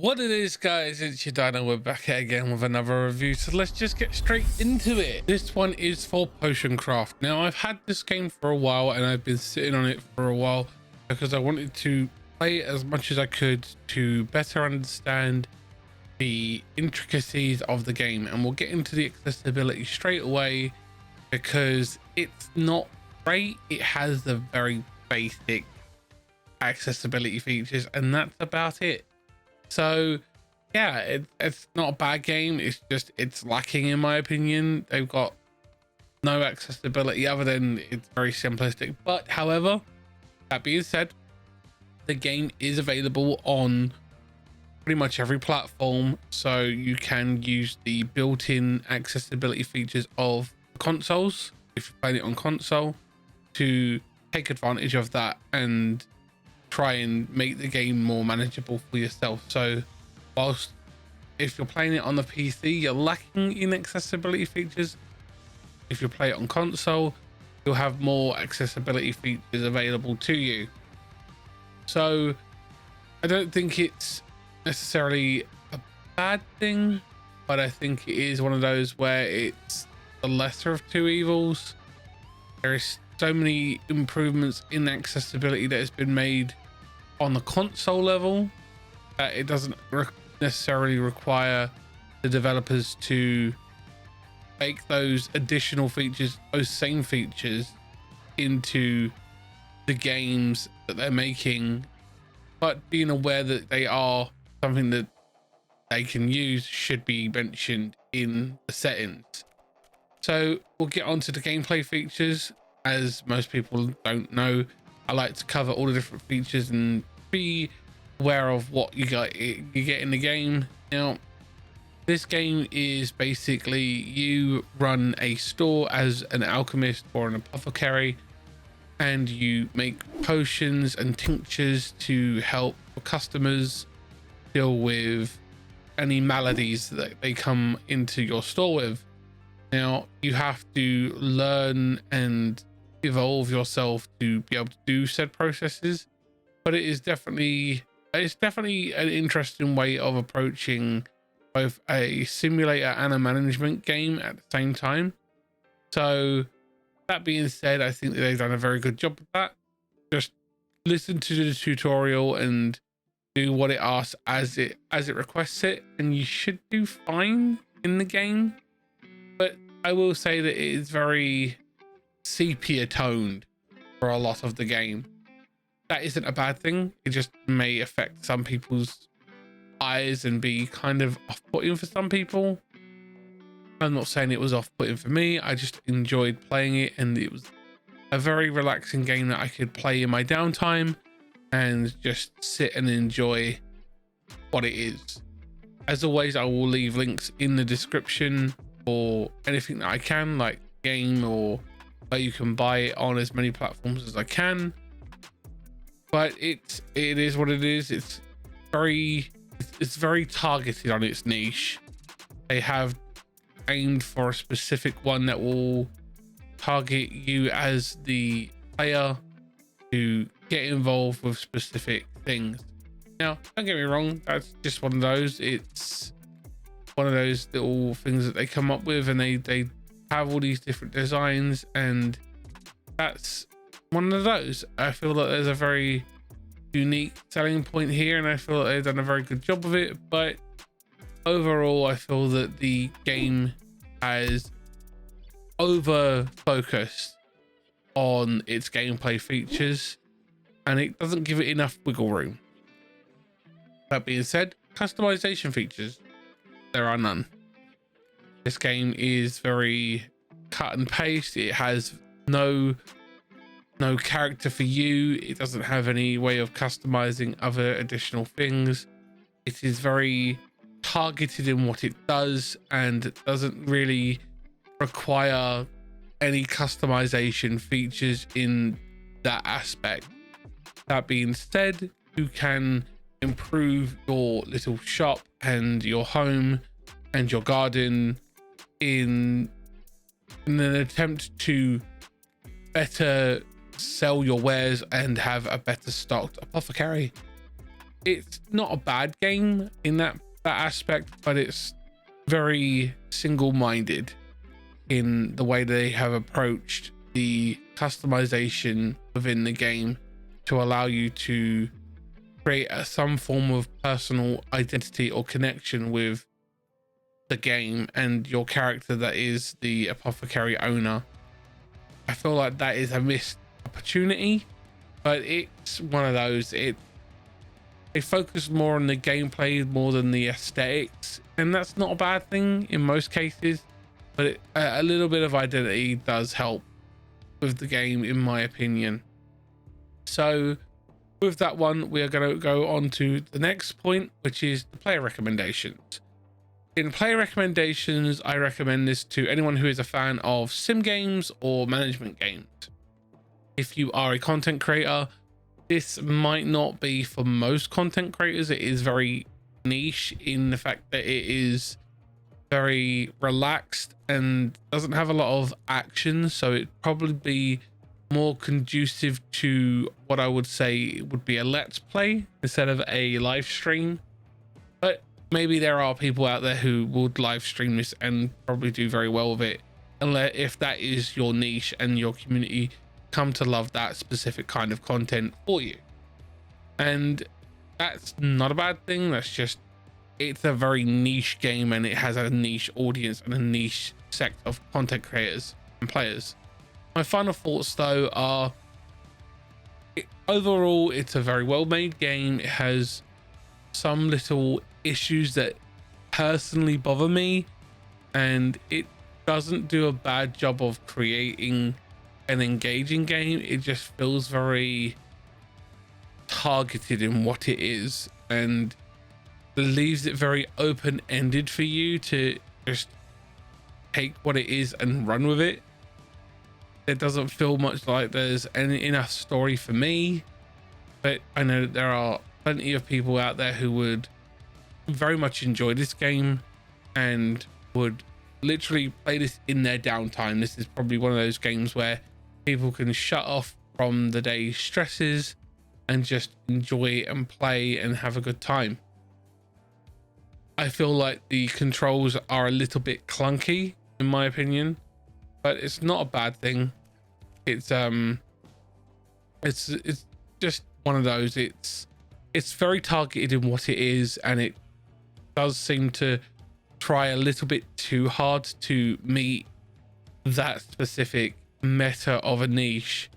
What it is, guys, it's your Dino. We're back here again with another review, so let's just get straight into it. This one is for Potion Craft. Now, I've had this game for a while and I've been sitting on it for a while because I wanted to play as much as I could to better understand the intricacies of the game, and we'll get into the accessibility straight away because it's not great. It has the very basic accessibility features and that's about it. So yeah, it's not a bad game. It's just it's lacking, in my opinion. They've got no accessibility other than it's very simplistic. But however, that being said, the game is available on pretty much every platform, so you can use the built-in accessibility features of consoles if you're playing it on console to take advantage of that and try and make the game more manageable for yourself. So whilst if you're playing it on the PC, you're lacking in accessibility features, if you play it on console, you'll have more accessibility features available to you. So I don't think it's necessarily a bad thing, but I think it is one of those where it's the lesser of two evils. There is so many improvements in accessibility that has been made on the console level that it doesn't necessarily require the developers to make those additional features, those same features, into the games that they're making, but being aware that they are something that they can use should be mentioned in the settings. So we'll get on to the gameplay features. As most people don't know, I like to cover all the different features and be aware of what you get in the game. Now, this game is basically you run a store as an alchemist or an apothecary, and you make potions and tinctures to help customers deal with any maladies that they come into your store with. Now, you have to learn and evolve yourself to be able to do said processes, but it's definitely an interesting way of approaching both a simulator and a management game at the same time. So that being said, I think that they've done a very good job with that. Just listen to the tutorial and do what it asks as it requests it, and you should do fine in the game. But I will say that it is very sepia toned for a lot of the game. That isn't a bad thing. It just may affect some people's eyes and be kind of off-putting for some people. I'm not saying it was off-putting for me. I just enjoyed playing it, and it was a very relaxing game that I could play in my downtime and just sit and enjoy what it is. As always, I will leave links in the description for anything that I can, like game, or where you can buy it on as many platforms as I can. But it is what it is. It's very targeted on its niche. They have aimed for a specific one that will target you as the player to get involved with specific things. Now, don't get me wrong, that's just one of those. It's one of those little things that they come up with, and they have all these different designs, and that's one of those. I feel that there's a very unique selling point here, and I feel that they've done a very good job of it. But overall, I feel that the game has over focused on its gameplay features, and it doesn't give it enough wiggle room. That being said, customization features, there are none. This game is very cut and paste. It has no character for you. It doesn't have any way of customizing other additional things. It is very targeted in what it does, and it doesn't really require any customization features in that aspect. That being said, you can improve your little shop and your home and your garden in an attempt to better sell your wares and have a better stocked apothecary. it's not a bad game in that aspect, but it's very single-minded in the way they have approached the customization within the game to allow you to create some form of personal identity or connection with the game and your character that is the apothecary owner. I feel like that is a missed opportunity, but it's one of those. They focus more on the gameplay more than the aesthetics, and that's not a bad thing in most cases, but a little bit of identity does help with the game, in my opinion. So with that one, we are going to go on to the next point, which is the player recommendations. In player recommendations, I recommend this to anyone who is a fan of sim games or management games. If you are a content creator, this might not be for most content creators. It is very niche in the fact that it is very relaxed and doesn't have a lot of action, so it'd probably be more conducive to what I would say would be a let's play instead of a live stream. But maybe there are people out there who would live stream this and probably do very well with it, unless if that is your niche and your community come to love that specific kind of content for you. And that's not a bad thing. That's just, it's a very niche game and it has a niche audience and a niche sect of content creators and players. My final thoughts though are, overall it's a very well made game. It has some little issues that personally bother me, and it doesn't do a bad job of creating an engaging game. It just feels very targeted in what it is and leaves it very open-ended for you to just take what it is and run with it. It doesn't feel much like there's enough story for me, but I know that there are plenty of people out there who would very much enjoy this game and would literally play this in their downtime. This is probably one of those games where people can shut off from the day's stresses and just enjoy and play and have a good time. I feel like the controls are a little bit clunky in my opinion, but it's not a bad thing. It's just one of those. It's very targeted in what it is, and it does seem to try a little bit too hard to meet that specific meta of a niche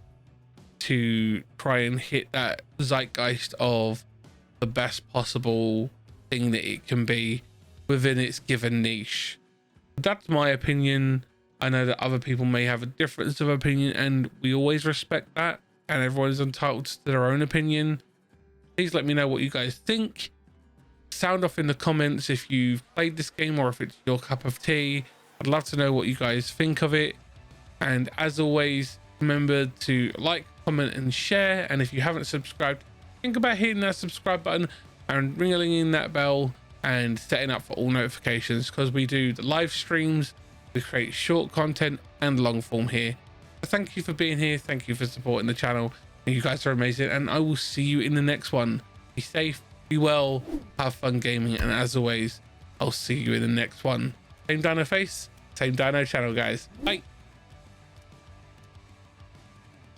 to try and hit that zeitgeist of the best possible thing that it can be within its given niche. That's my opinion. I know that other people may have a difference of opinion, and we always respect that, and everyone is entitled to their own opinion. Please let me know what you guys think. Sound off in the comments if you've played this game or if it's your cup of tea. I'd love to know what you guys think of it. And as always, remember to like, comment and share. And if you haven't subscribed, think about hitting that subscribe button and ringing that bell and setting up for all notifications, because we do the live streams, we create short content and long form here. So thank you for being here. Thank you for supporting the channel. And you guys are amazing, and I will see you in the next one. Be safe, be well, have fun gaming, and as always, I'll see you in the next one. Same Dino face, same Dino channel, guys. Bye.